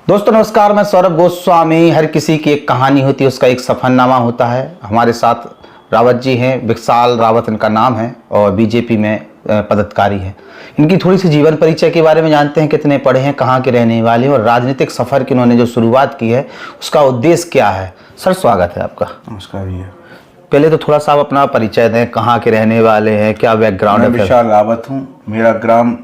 दोस्तों नमस्कार, मैं सौरभ गोस्वामी। हर किसी की एक कहानी होती है, उसका एक सफरनामा होता है। हमारे साथ रावत जी हैं, विशाल रावत इनका नाम है और बीजेपी में पदाधिकारी है। इनकी थोड़ी सी जीवन परिचय के बारे में जानते हैं, कितने पढ़े हैं, कहाँ के रहने वाले हैं और राजनीतिक सफर की उन्होंने जो शुरुआत की है उसका उद्देश्य क्या है। सर स्वागत है आपका। नमस्कार भैया। पहले तो थोड़ा सा आप अपना परिचय दें, कहाँ के रहने वाले हैं, क्या बैकग्राउंड है। मैं विशाल रावत हूँ। मेरा ग्राम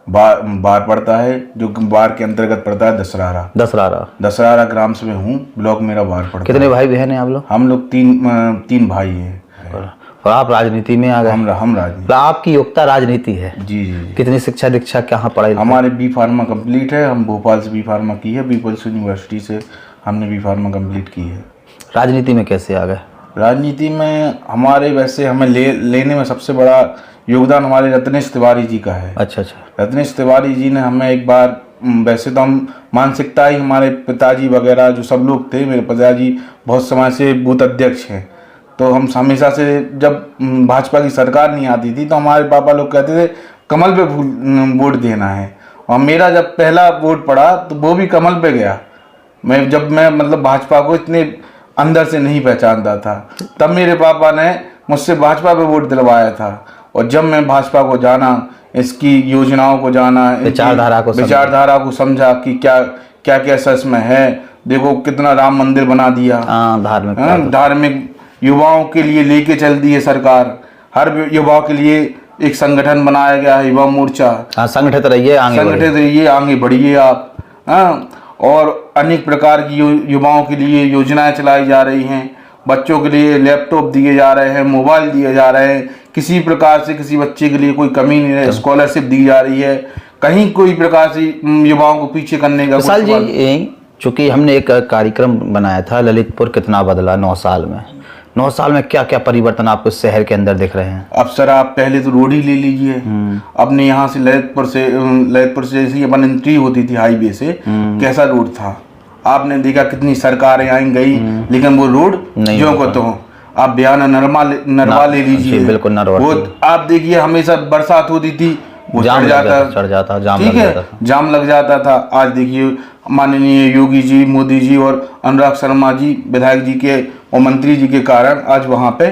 बार पड़ता है, जो बार के अंतर्गत पड़ता है दसरारा ग्राम से मैं हूँ। ब्लॉक मेरा बार पड़ता है। कितने भाई बहन हैं आप लोग? हम लोग तीन भाई हैं। और आप राजनीति में आ गए? हम राजनीति। आपकी योग्यता राजनीति है? जी। कितनी शिक्षा दीक्षा कहाँ पढ़ाई? हमारे बी फार्मा कंप्लीट है। हम भोपाल से बी फार्मा की है, पीपल्स यूनिवर्सिटी से हमने बी फार्मा कंप्लीट की है। राजनीति में कैसे आ गए? राजनीति में हमारे वैसे हमें लेने में सबसे बड़ा योगदान हमारे रत्नेश तिवारी जी का है। अच्छा। रत्नेश तिवारी जी ने हमें एक बार, वैसे तो हम मानसिकता ही, हमारे पिताजी वगैरह जो सब लोग थे, मेरे पिताजी बहुत समय से बूथ अध्यक्ष हैं, तो हम हमेशा से जब भाजपा की सरकार नहीं आती थी तो हमारे पापा लोग कहते थे कमल पे वोट देना है। और मेरा जब पहला वोट पड़ा तो वो भी कमल पे गया। मैं मतलब भाजपा को इतने अंदर से नहीं पहचानता था, तब मेरे पापा ने मुझसे भाजपा पे वोट दिलवाया था। और जब मैं भाजपा को जाना, इसकी योजनाओं को जाना, विचारधारा को समझा कि क्या क्या क्या सच में है। देखो कितना राम मंदिर बना दिया, धार्मिक युवाओं के लिए लेके चल दी है सरकार। हर युवाओं के लिए एक संगठन बनाया गया है, युवा मोर्चा। संगठित रहिए, आगे बढ़िए आप। और अनेक प्रकार की युवाओं के लिए योजनाएं चलाई जा रही हैं। बच्चों के लिए लैपटॉप दिए जा रहे हैं, मोबाइल दिए जा रहे हैं। किसी प्रकार से किसी बच्चे के लिए कोई कमी नहीं है। स्कॉलरशिप दी जा रही है। कहीं कोई प्रकार से युवाओं को पीछे करने का विशाल जी, चूंकि हमने एक कार्यक्रम बनाया था ललितपुर कितना बदला 9 साल में। 9 साल में क्या क्या परिवर्तन आपको शहर के अंदर दिख रहे हैं? अब सर आप पहले तो रोड ही ले लीजिए। अपने यहाँ से ललितपुर से जैसी अपन एंट्री होती थी हाईवे से, कैसा रोड था आपने देखा। कितनी सरकारें आई गई, लेकिन वो रोड जो को तो आप बयाना नरवा ले लीजिए, बिल्कुल नरवा। वो आप देखिए हमेशा बरसात होती थी, वो चढ़ जाता, जाम लग जाता था। आज देखिए माननीय योगी जी, मोदी जी और अनुराग शर्मा जी विधायक जी के और मंत्री जी के कारण आज वहाँ पे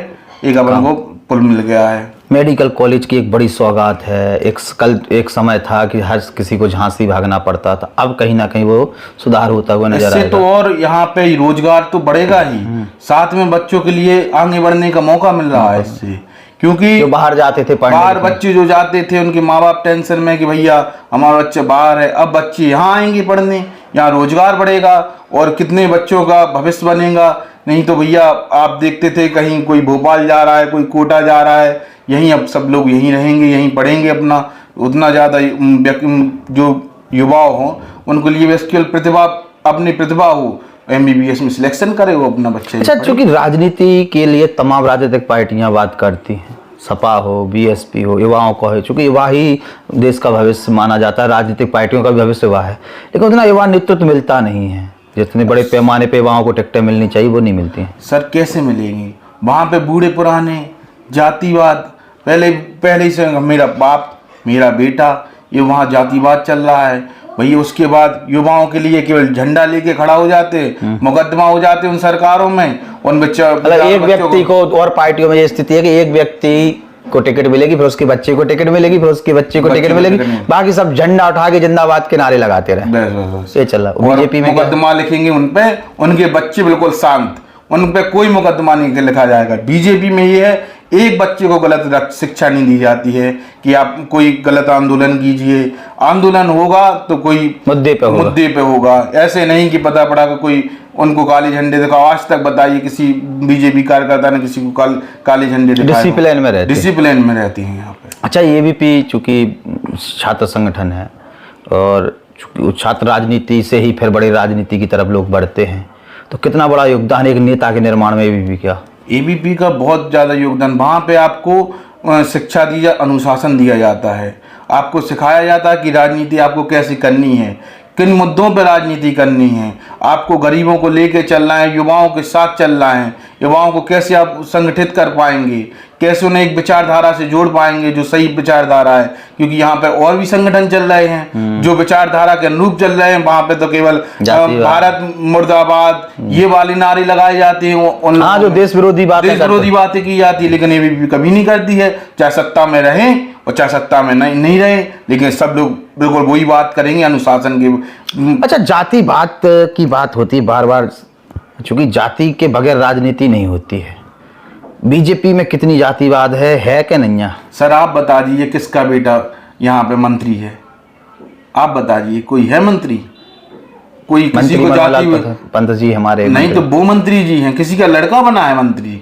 एक अपन को पुल मिल गया है। मेडिकल कॉलेज की एक बड़ी सौगात है। एक समय था कि हर किसी को झांसी भागना पड़ता था, अब कहीं ना कहीं वो सुधार होता हुआ नजर आएगा। तो और यहाँ पे रोजगार तो बढ़ेगा ही, साथ में बच्चों के लिए आगे बढ़ने का मौका मिल रहा है इससे। क्योंकि जो बाहर जाते थे पढ़ने, बाहर बच्चे जो जाते थे उनके माँ बाप टेंशन में कि भैया हमारा बच्चा बाहर है, अब बच्चे यहाँ आएंगे पढ़ने, यहाँ रोजगार बढ़ेगा और कितने बच्चों का भविष्य बनेगा। नहीं तो भैया आप देखते थे कहीं कोई भोपाल जा रहा है, कोई कोटा जा रहा है, यहीं अब सब लोग यहीं रहेंगे, यहीं पढ़ेंगे अपना। उतना ज़्यादा जो युवा हो उनको लिए अपनी प्रतिभा हो, MBBS में सिलेक्शन करे वो अपना बच्चे। अच्छा, चूंकि राजनीति के लिए तमाम राजनीतिक पार्टियां बात करती हैं, सपा हो, BSP हो, युवाओं को है, चूंकि युवा ही देश का भविष्य माना जाता है, राजनीतिक पार्टियों का भी भविष्य युवा है, लेकिन उतना युवा नेतृत्व मिलता नहीं है। जितने बड़े पैमाने पे युवाओं को टिकटें मिलनी चाहिए वो नहीं मिलती हैं। सर कैसे मिलेंगी? वहाँ पे बूढ़े पुराने जातिवाद पहले ही से, मेरा बाप मेरा बेटा, ये वहाँ जातिवाद चल रहा है भैया। उसके बाद युवाओं के लिए केवल झंडा लेके खड़ा हो जाते, मुकदमा हो जाते उन सरकारों में, उन बच्चों एक व्यक्ति को। और पार्टियों में ये स्थिति है कि एक व्यक्ति को टिकट मिलेगी, फिर उसके बच्चे को टिकट मिलेगी, फिर उसके बच्चे को टिकट मिलेगी, बाकी सब झंडा उठा के जिंदाबाद के नारे लगाते रहे। ये चल रहा। बीजेपी में मुकदमा लिखेंगे उन पे, उनके बच्चे बिल्कुल शांत, उन पे कोई मुकदमा नहीं लिखा जाएगा। बीजेपी में ये है, एक बच्चे को गलत शिक्षा नहीं दी जाती है कि आप कोई गलत आंदोलन कीजिए। आंदोलन होगा तो कोई मुद्दे पे होगा। ऐसे नहीं कि पता पड़ा कि कोई उनको काले झंडे दिखाओ। आज तक बताइए किसी बीजेपी कार्यकर्ता ने किसी को काले झंडे दिखाए? डिसिप्लिन में रहती हैं यहाँ पे। अच्छा, ABP चूंकि छात्र संगठन है और छात्र राजनीति से ही फिर बड़े राजनीति की तरफ लोग बढ़ते हैं, तो कितना बड़ा योगदान एक नेता के निर्माण में ABP का? ABP का बहुत ज़्यादा योगदान। वहाँ पे आपको शिक्षा दी अनुशासन दिया जाता है, आपको सिखाया जाता है कि राजनीति आपको कैसे करनी है, किन मुद्दों पर राजनीति करनी है, आपको गरीबों को लेके चलना है, युवाओं के साथ चलना है। युवाओं को कैसे आप संगठित कर पाएंगे, कैसे उन्हें एक विचारधारा से जोड़ पाएंगे जो सही विचारधारा है, क्योंकि यहाँ पे और भी संगठन चल रहे हैं जो विचारधारा के अनुरूप चल रहे हैं। वहां पे तो केवल भारत मुर्दाबाद ये वाली नारे लगाए जाते हैं, हाँ, जो देश विरोधी बातें की जाती है, लेकिन ये भी कभी नहीं करती है, चाहे सत्ता में रहे और चाहे सत्ता में नहीं रहे, लेकिन सब लोग बिल्कुल वही बात करेंगे अनुशासन के। अच्छा, जातिवाद की बात होती है बार बार, क्योंकि जाति के बगैर राजनीति नहीं होती है। बीजेपी में कितनी जातिवाद है कि नहीं है? सर आप बता दीजिए किसका बेटा यहाँ पे मंत्री है, आप बता दीजिए कोई है मंत्री? कोई किसी को जाति पंत जी हमारे नहीं, तो वो मंत्री जी हैं, किसी का लड़का बना है मंत्री?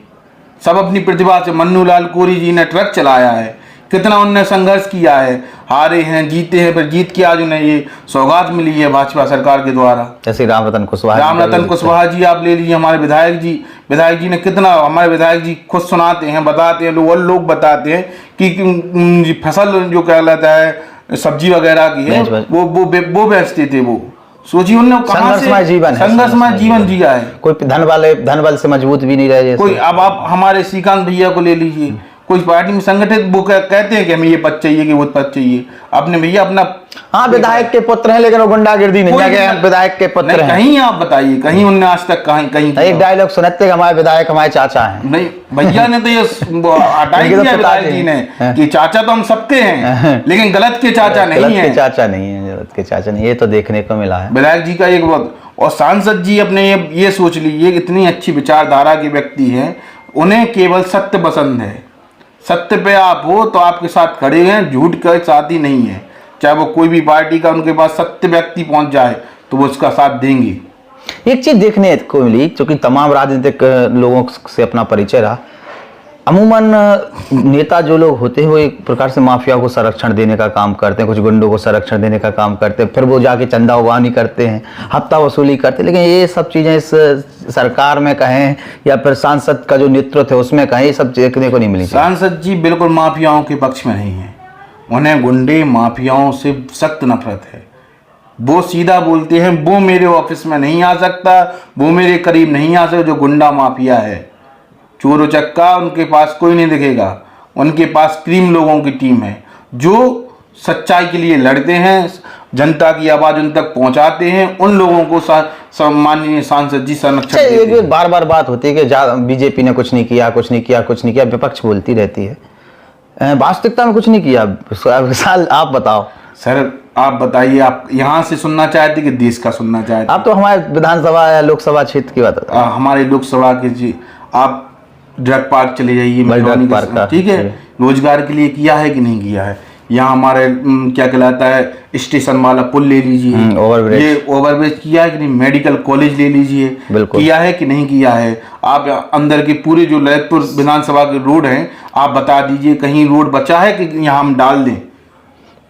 सब अपनी प्रतिभा से, मन्नू लाल कोरी जी ने ट्रक चलाया है, कितना उनने संघर्ष किया है, हारे हैं जीते हैं, फिर जीत के आज उन्हें ये सौगात मिली है भाजपा सरकार के द्वारा। जैसे राम रतन कुशवाहा जी आप ले लीजिए, हमारे विधायक जी ने कितना, हमारे विधायक जी खुद सुनाते हैं, बताते हैं, लोग बताते हैं कि फसल जो कहलाता है सब्जी वगैरह की है वो बेचते थे। वो सोचिए उन्होंने कहां से संघर्षमय जीवन जिया है। कोई धन बल से मजबूत भी नहीं रहे कोई। अब आप हमारे श्रीकांत भैया को ले लीजिए, कोई पार्टी में संगठित, वो कहते हैं कि हमें ये पद चाहिए कि वो पद चाहिए, अपने भैया अपना, हाँ विधायक के पुत्र हैं, लेकिन वो गुंडागिर्दी नहीं है, विधायक के पुत्र हैं। कहीं आप बताइए, कहीं उनने आज तक कहीं एक डायलॉग सुनाते हैं हमारे विधायक हमारे चाचा हैं। नहीं, भैया ने तो ये हटाई दिया विधायक जी ने कि चाचा तो हम सबके हैं, लेकिन गलत के चाचा नहीं है, गलत के चाचा नहीं, ये तो देखने को मिला है विधायक जी का एक बहुत। और सांसद जी अपने ये सोच लीजिए, इतनी अच्छी विचारधारा के व्यक्ति है, उन्हें केवल सत्य पसंद है, सत्य पे आप हो तो आपके साथ खड़े हैं, झूठ के साथ ही नहीं है। चाहे वो कोई भी पार्टी का उनके पास सत्य व्यक्ति पहुंच जाए तो वो उसका साथ देंगे। एक चीज देखने को मिली, क्योंकि तमाम राजनीतिक लोगों से अपना परिचय रहा, अमूमन नेता जो लोग होते हैं वो एक प्रकार से माफिया को संरक्षण देने का काम करते हैं, कुछ गुंडों को संरक्षण देने का काम करते हैं, फिर वो जाके चंदा उगानी करते हैं, हफ्ता वसूली करते हैं। लेकिन ये सब चीज़ें इस सरकार में कहें या फिर सांसद का जो नेतृत्व है उसमें कहें, ये सब देखने को नहीं मिली। सांसद जी बिल्कुल माफियाओं के पक्ष में नहीं है, उन्हें गुंडे माफियाओं से सख्त नफरत है। वो सीधा बोलते हैं, वो मेरे ऑफिस में नहीं आ सकता, वो मेरे करीब नहीं आ सकता। जो गुंडा माफिया है, चोर उचक्का, उनके पास कोई नहीं दिखेगा, उनके पास क्रीम लोगों की टीम है जो सच्चाई के लिए लड़ते हैं, जनता की आवाज उन तक पहुंचाते हैं, उन लोगों को माननीय सांसद जी संरक्षण देते हैं। बार बार बात होती है कि बीजेपी ने कुछ नहीं किया, विपक्ष बोलती रहती है, वास्तविकता में कुछ नहीं किया। साल आप बताओ सर, आप बताइए, आप यहाँ से सुनना चाहते कि देश का सुनना चाहते? आप तो हमारे विधानसभा या लोकसभा क्षेत्र की बात, हमारे लोकसभा के जी, आप ड्रग पार्क चले जाइए, ठीक है, रोजगार के लिए किया है कि नहीं किया है? यहाँ हमारे क्या कहलाता है स्टेशन वाला पुल ले लीजिए, ये ओवरब्रिज किया है कि नहीं? मेडिकल कॉलेज ले लीजिए, किया है कि नहीं किया है? आप अंदर के पूरे जो ललितपुर विधानसभा के रोड हैं, आप बता दीजिए कहीं रोड बचा है कि यहाँ हम डाल दें?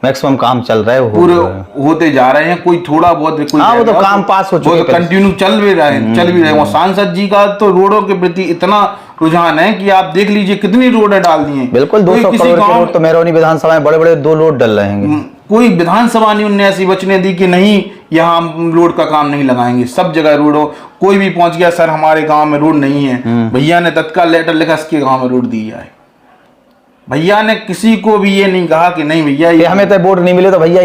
मैक्सिमम काम चल रहा है, पूरे होते जा रहे हैं, कोई थोड़ा बहुत कोई, हाँ, वो तो काम पास हो चुके, कंटिन्यू चल भी रहे हैं। सांसद जी का तो रोडों के प्रति इतना रुझान है कि आप देख लीजिए कितनी रोड डाल दी हैं। बिल्कुल 200 करोड़ के रोड तो मेहरौनी विधानसभा में बड़े-बड़े 2 रोड डल रहे हैं। कोई विधानसभा नहीं उनने ऐसी बचने दी कि नहीं यहाँ रोड का काम नहीं लगाएंगे, सब जगह रोडों। कोई भी पहुंच गया, सर हमारे गांव में रोड नहीं है, भैया ने तत्काल लेटर लिखा इसके गांव में रोड दी जाए। भैया ने किसी को भी ये नहीं कहा कि नहीं भैया ये हमें तो वोट नहीं मिले तो भैया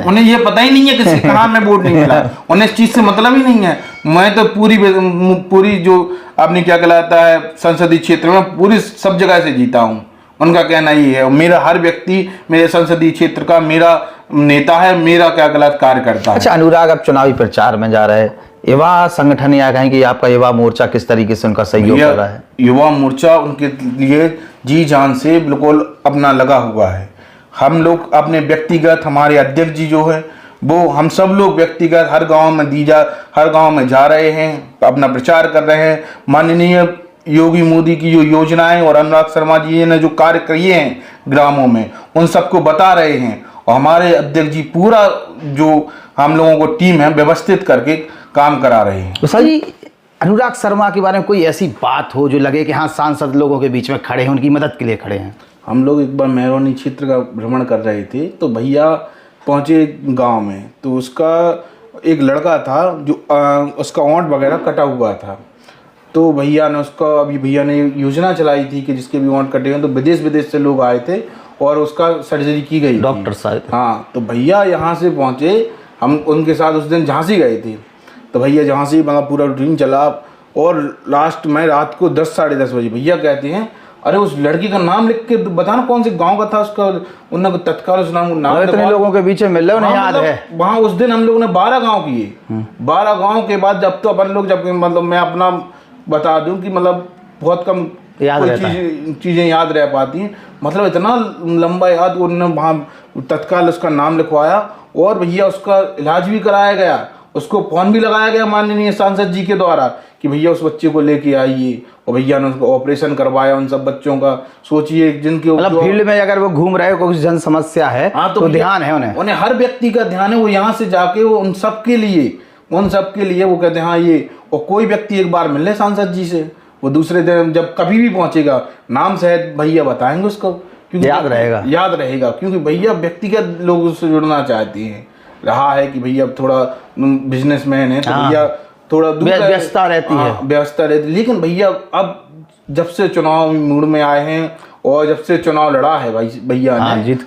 उन्हें ये पता ही नहीं है किसी कहाँ में वोट नहीं मिला, उन्हें इस चीज से मतलब ही नहीं है। मैं तो पूरी जो आपने क्या कहलाता है संसदीय क्षेत्र में पूरी सब जगह से जीता हूँ, उनका कहना ये है। मेरा हर व्यक्ति मेरे संसदीय क्षेत्र का मेरा नेता है, मेरा क्या गलत कार्य करता है। अच्छा अनुराग, अब चुनावी प्रचार में जा रहे हैं, युवा संगठन या कहें कि आपका युवा मोर्चा किस तरीके से उनका सहयोग कर रहा है? युवा मोर्चा उनके लिए जी जान से बिल्कुल अपना लगा हुआ है। हम लोग अपने व्यक्तिगत, हमारे अध्यक्ष जी जो है वो, हम सब लोग व्यक्तिगत हर गांव में जा रहे हैं, अपना प्रचार कर रहे हैं। माननीय योगी मोदी की जो योजनाएं और अनुराग शर्मा जी ने जो कार्य किए हैं ग्रामों में, उन सबको बता रहे हैं। और हमारे अध्यक्ष जी पूरा जो हम लोगों को टीम है व्यवस्थित करके काम करा रहे हैं। तो सर जी, अनुराग शर्मा के बारे में कोई ऐसी बात हो जो लगे कि हाँ सांसद लोगों के बीच में खड़े हैं, उनकी मदद के लिए खड़े हैं? हम लोग एक बार मेहरौनी क्षेत्र का भ्रमण कर रहे थे, तो भैया पहुंचे गांव में, तो उसका एक लड़का था जो उसका ओंठ वगैरह कटा हुआ था। तो भैया ने उसका अभी भैया ने योजना चलाई थी कि जिसके भी वांट कटे हैं तो विदेश से लोग आए थे और उसका सर्जरी की गई, डॉक्टर साहब। हाँ, तो भैया यहाँ से पहुँचे, हम उनके साथ उस दिन झांसी गए थे। तो भैया झांसी मतलब पूरा रूटीन चला और लास्ट में रात को 10 साढ़े 10 बजे भैया कहते हैं अरे उस लड़की का नाम लिख के बताना कौन से गांव का था उसका, उन्होंने तत्काल उस नाम इतने लोगों के बीच में मिल रहे हो, नहीं याद है वहाँ उस दिन हम लोगों ने 12 गांव किए। 12 गांव के बाद जब तो अपन लोग जब मतलब मैं अपना बता दूं कि मतलब बहुत कम चीज़ें याद रह पाती हैं, मतलब इतना लंबा याद। उन्होंने वहाँ तत्काल उसका नाम लिखवाया और भैया उसका इलाज भी कराया गया, उसको फोन भी लगाया गया माननीय सांसद जी के द्वारा कि भैया उस बच्चे को लेके आइए, और भैया ने उसको ऑपरेशन करवाया उन सब बच्चों का। सोचिए जिनके मतलब फील्ड में अगर वो घूम रहे हो कोई जन समस्या है तो ध्यान है उन्हें हर व्यक्ति का ध्यान है। वो यहाँ से जाके वो उन सब के लिए वो कहते हैं हाँ ये, और कोई व्यक्ति एक बार मिल ले सांसद जी से, वो दूसरे दिन जब कभी भी पहुंचेगा नाम शायद भैया बताएंगे उसको, क्योंकि याद रहेगा क्योंकि भैया व्यक्तिगत लोगों से जुड़ना चाहते हैं। रहा है कि भैया थोड़ा बिजनेसमैन है तो भैया थोड़ा व्यस्तता रहती है, लेकिन भैया अब जब से चुनाव मूड में आए हैं और जब से चुनाव लड़ा है भाई भैया ने, जीत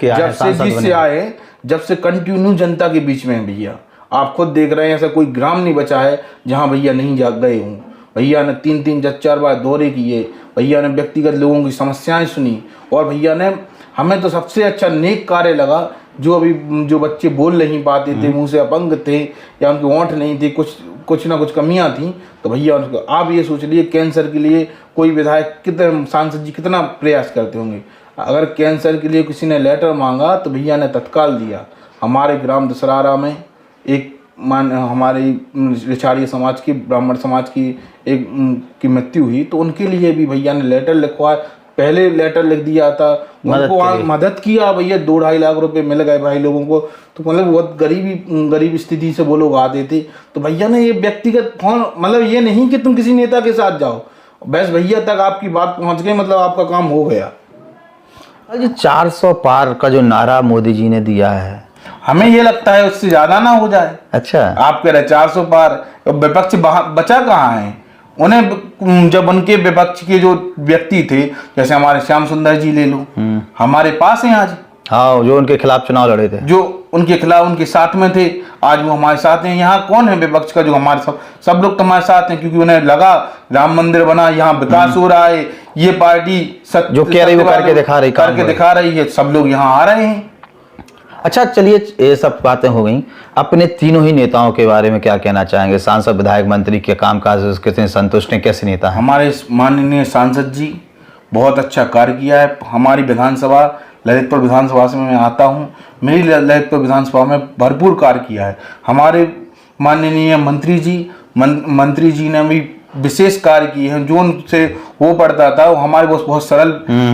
से आए हैं, जब से कंटिन्यू जनता के बीच में है भैया, आप खुद देख रहे हैं ऐसा कोई ग्राम नहीं बचा है जहां भैया नहीं जा गए हों। भैया ने 3-3 4 बार दौरे किए, भैया ने व्यक्तिगत लोगों की समस्याएं सुनी, और भैया ने हमें तो सबसे अच्छा नेक कार्य लगा जो बच्चे बोल नहीं पाते थे, मुंह से अपंग थे या उनके होंठ नहीं थे, कुछ ना कुछ कमियां थी, तो भैया उनको आप ये सोच लिए कैंसर के लिए कोई विधायक कितने सांसद जी कितना प्रयास करते होंगे। अगर कैंसर के लिए किसी ने लेटर मांगा तो भैया ने तत्काल दिया। हमारे ग्राम दसरारा में एक हमारे रिछाड़िया समाज की ब्राह्मण समाज की एक की मृत्यु हुई, तो उनके लिए भी भैया ने लेटर लिखवाया, पहले लेटर लिख दिया था, उनको मदद किया भैया, 2-2.5 लाख रुपए मिल गए भाई लोगों को। तो मतलब बहुत गरीब स्थिति से वो लोग आते थे, तो भैया ने ये व्यक्तिगत फोन, मतलब ये नहीं कि तुम किसी नेता के साथ जाओ, बस भैया तक आपकी बात पहुंच गई, मतलब आपका काम हो गया। 400 पार का जो नारा मोदी जी ने दिया है, हमें ये लगता है उससे ज्यादा ना हो जाए। अच्छा, आप कह रहे 400 पार, विपक्ष बचा कहाँ है? उन्हें जब उनके विपक्ष के जो व्यक्ति थे, जैसे हमारे श्याम सुंदर जी ले लो, हमारे पास हैं आज, हाँ, जो उनके खिलाफ चुनाव लड़े थे, जो उनके खिलाफ उनके साथ में थे, आज वो हमारे साथ हैं। यहाँ कौन है विपक्ष का? जो हमारे सब लोग तो हमारे साथ हैं, क्योंकि उन्हें लगा राम मंदिर बना, यहाँ विकास हो रहा है, ये पार्टी जो कह रही वो करके दिखा रही है, सब लोग यहाँ आ रहे हैं। अच्छा, चलिए ये सब बातें हो गई, अपने तीनों ही नेताओं के बारे में क्या कहना चाहेंगे? सांसद, विधायक, मंत्री के कामकाज कितने संतुष्ट हैं, कैसे नेता हैं? हमारे माननीय सांसद जी बहुत अच्छा कार्य किया है। हमारी विधानसभा ललितपुर विधानसभा से मैं आता हूँ, मेरी ललितपुर विधानसभा में भरपूर कार्य किया है। हमारे माननीय मंत्री जी ने भी विशेष कार्य किए हैं, जो उनसे हो पड़ता था वो हमारे बहुत सरल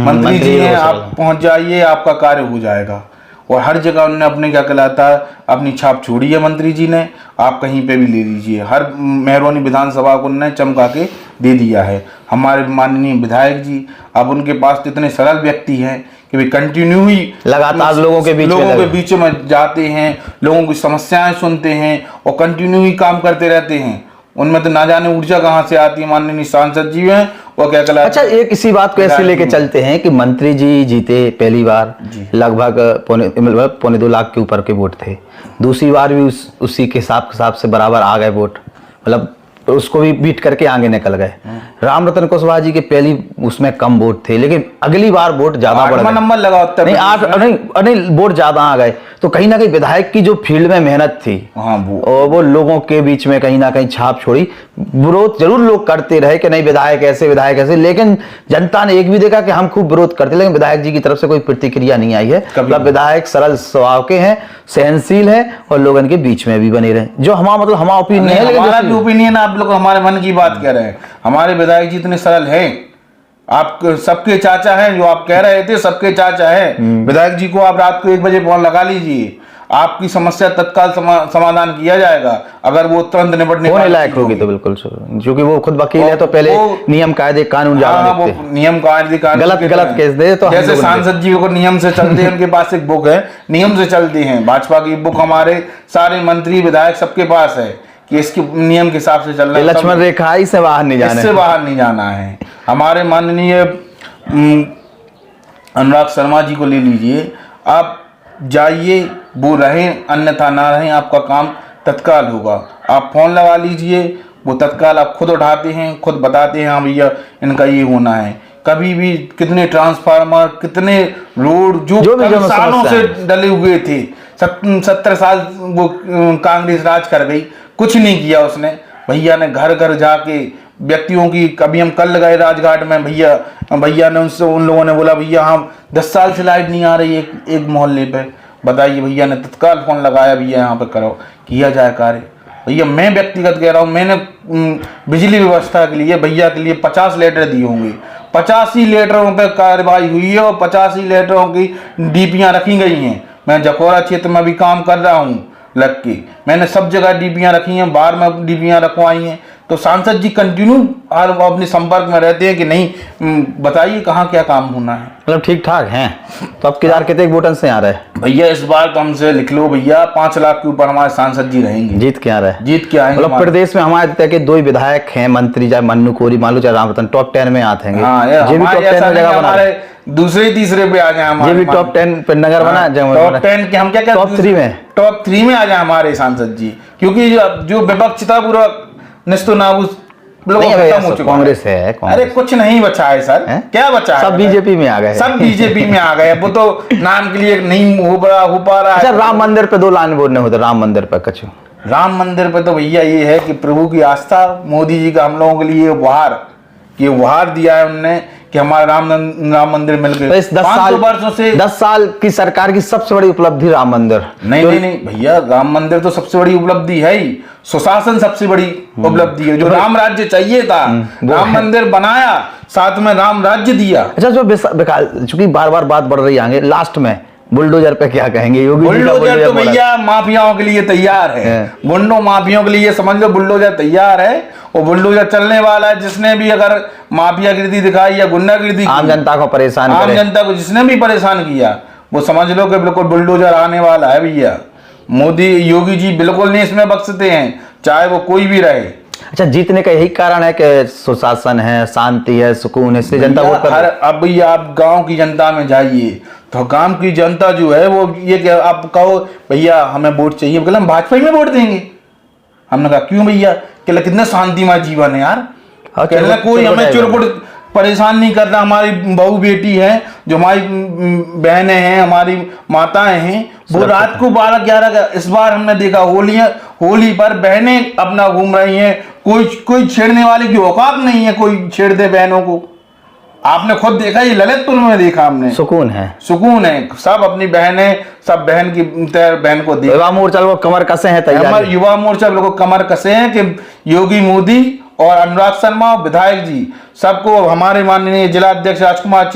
मंत्री जी हैं, आप पहुँच जाइए, आपका कार्य हो जाएगा। और हर जगह उन्होंने अपने क्या कहलाता है अपनी छाप छोड़ी है मंत्री जी ने, आप कहीं पे भी ले लीजिए, हर मेहरौनी विधानसभा को उन्होंने चमका के दे दिया है। हमारे माननीय विधायक जी, अब उनके पास इतने सरल व्यक्ति हैं कि वे कंटिन्यू ही लगातार लोगों के बीच में जाते हैं, लोगों की समस्याएं सुनते हैं और कंटिन्यू ही काम करते रहते हैं। उनमें तो ना जाने ऊर्जा कहाँ से आती है। माननीय सांसद जी हैं वो क्या कहलाते। अच्छा, एक इसी बात को ऐसे लेके चलते हैं कि मंत्री जी जीते पहली बार, लगभग 1.25-2 लाख के ऊपर के वोट थे, दूसरी बार भी उसी के हिसाब से बराबर आ गए वोट, मतलब उसको भी बीट करके आगे निकल गए। राम रतन कुशवाहा जी के पहली उसमें कम वोट थे, लेकिन अगली बार वोट ज्यादा बढ़ गए, नंबर लगा नहीं वोट ज्यादा आ गए। तो कहीं ना कहीं विधायक की जो फील्ड में मेहनत थी, वो लोगों के बीच में कहीं ना कहीं छाप छोड़ी। विरोध जरूर लोग करते रहे कि नहीं विधायक ऐसे, लेकिन जनता ने एक भी देखा कि हम खूब विरोध करते, लेकिन विधायक जी की तरफ से कोई प्रतिक्रिया नहीं आई है। मतलब विधायक सरल स्वभाव के हैं, सहनशील है और लोगों के बीच में भी बने रहे, जो हमारा ओपिनियन है। हमारा भी ओपिनियन, आप लोग हमारे मन की बात कह रहे हैं। हमारे विधायक जी इतने सरल हैं, आप सबके चाचा हैं, जो आप कह रहे थे सबके चाचा हैं। विधायक जी को आप रात को 1 बजे फोन लगा लीजिए, आपकी समस्या तत्काल समाधान किया जाएगा, अगर वो तुरंत निपटने होने लायक होगी तो बिल्कुल, क्योंकि वो खुद वकील है तो पहले नियम कायदे कानून नियम कायदे कानून गलत केस दे तो जैसे सांसद जी को नियम से चलते हैं, उनके पास एक बुक है, नियम से चलते हैं। भाजपा की बुक हमारे सारे मंत्री विधायक सबके पास है कि इसके नियम के हिसाब से चलना है। लक्ष्मण रेखा इससे बाहर नहीं जाना इससे बाहर नहीं जाना है। हमारे माननीय अनुराग शर्मा जी को ले लीजिए, आप जाइए, वो रहें अन्यथा ना रहें, आपका काम तत्काल होगा। आप फोन लगा लीजिए, वो तत्काल आप खुद उठाते हैं, खुद बताते हैं हाँ भैया इनका ये होना है। कभी भी कितने ट्रांसफार्मर, कितने रोड जो सालों से डले हुए थे, 70 साल वो कांग्रेस राज कर गई, कुछ नहीं किया उसने। भैया ने घर घर जाके व्यक्तियों की, कभी हम कल गए राजघाट में, भैया ने उनसे, उन लोगों ने बोला भैया हम 10 साल से लाइट नहीं आ रही एक मोहल्ले पे, बताइए। भैया ने तत्काल फोन लगाया, भैया यहाँ पे करो, किया जाए कार्य। भैया मैं व्यक्तिगत कह रहा हूँ, मैंने बिजली व्यवस्था के लिए भैया के लिए 50 लेटर दिए होंगे, 85 लेटरों पर कार्रवाई हुई है और 85 लेटरों की डीपियाँ रखी गई हैं। मैं जखौरा क्षेत्र में भी काम कर रहा हूँ लग के, मैंने सब जगह डीपियाँ रखी हैं, बाहर में डीपियाँ रखवाई हैं। तो सांसद जी कंटिन्यू अपने संपर्क में रहते हैं कि नहीं, बताइए कहाँ क्या काम होना है। मतलब ठीक ठाक हैं। तो अब किधर कितने वोटन से आ रहे हैं भैया? इस बार तो हमसे लिख लो भैया, 5 लाख के ऊपर हमारे सांसद जी रहेंगे। जीत के आ रहे हैं? जीत के आएंगे। मतलब प्रदेश में हमारे तक के 2 ही विधायक हैं, मंत्री, चाहे मन्नू कोरी मान लो चाहे राम रतन, टॉप 10 में आते हैं। हाँ, ये भी टॉप 10 में जगह हमारे दूसरे तीसरे पे आ जाए हमारे, ये भी टॉप 10 पे नगर बना, टॉप 10 के हम क्या टॉप 3 में, टॉप 3 में आ जाए हमारे सांसद जी। क्योंकि जो विपक्षता पूरा निस्तो नाबूद कांग्रेस है। अरे कुछ नहीं बचा है सर, क्या बचा है? सब बीजेपी में आ गए, सब बीजेपी में आ गए। वो तो नाम के लिए नहीं हो पा रहा है। राम मंदिर पे 2 लाइन बोलने होते, राम मंदिर पे कछु। राम मंदिर पे तो भैया ये है कि प्रभु की आस्था, मोदी जी का हम लोगों के लिए उपहार दिया है उनने कि हमारा राम मंदिर मिल गया। 500 वर्षों से 10 साल की सरकार की सबसे बड़ी उपलब्धि राम मंदिर। नहीं भैया, राम मंदिर तो सबसे बड़ी उपलब्धि है ही, सुशासन सबसे बड़ी उपलब्धि है। जो राम राज्य चाहिए था, राम मंदिर बनाया, साथ में राम राज्य दिया। अच्छा, जो चूंकि बार बार बात बढ़ रही है, लास्ट में बुलडोजर पे क्या कहेंगे? योगी बुलडोजर तो भैया माफियाओं के लिए तैयार है, गुंडों माफियाओं के लिए समझ लो बुलडोजर तैयार है, और बुलडोजर चलने वाला है। जिसने भी अगर माफियागिरी दिखाई या गुंडागिरी, आम जनता को परेशान, आम जनता को जिसने भी परेशान किया, वो समझ लो कि बिल्कुल बुलडोजर आने वाला है भैया। मोदी योगी जी बिल्कुल नहीं इसमें बख्शते हैं, चाहे वो कोई भी रहे। अच्छा, जीतने का यही कारण है कि सुशासन है, शांति है, सुकून है, इसलिए जनता वोट कर। अब आप गांव की जनता में जाइए तो गांव की जनता जो है वो ये कि आप कहो भैया हमें वोट चाहिए, बोले हम भाजपा ही में वोट देंगे। हमने कहा क्यों भैया? कहला कितना शांतिमय जीवन है यार, कहला कोई हमें चुरपुट परेशान नहीं कर रहा। हमारी बहू बेटी है, जो हमारी बहनें हैं, हमारी माताएं हैं, वो रात को 12-11 इस बार हमने देखा होली पर बहनें अपना घूम रही हैं, कोई छेड़ने वाले की औकात नहीं है, कोई छेड़ दे बहनों को। आपने खुद देखा, ये ललितपुर में देखा हमने, सुकून है सब अपनी बहनें, सब बहन को देख। युवा मोर्चा लोग कमर कसे हैं तैयार, युवा मोर्चा लोग कमर कसे हैं कि योगी मोदी और अनुराग शर्मा विधायक जी सबको, हमारे माननीय जिला अध्यक्ष राजकुमार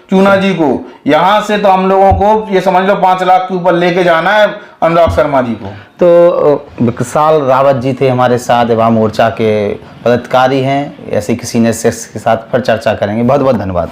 चूना जी को, यहाँ से तो हम लोगों को ये समझ लो 5 लाख के ऊपर लेके जाना है अनुराग शर्मा जी को। तो विकसाल रावत जी थे हमारे साथ, युवा मोर्चा के पदाधिकारी हैं। ऐसे किसी ने के साथ फिर चर्चा करेंगे। बहुत बहुत धन्यवाद।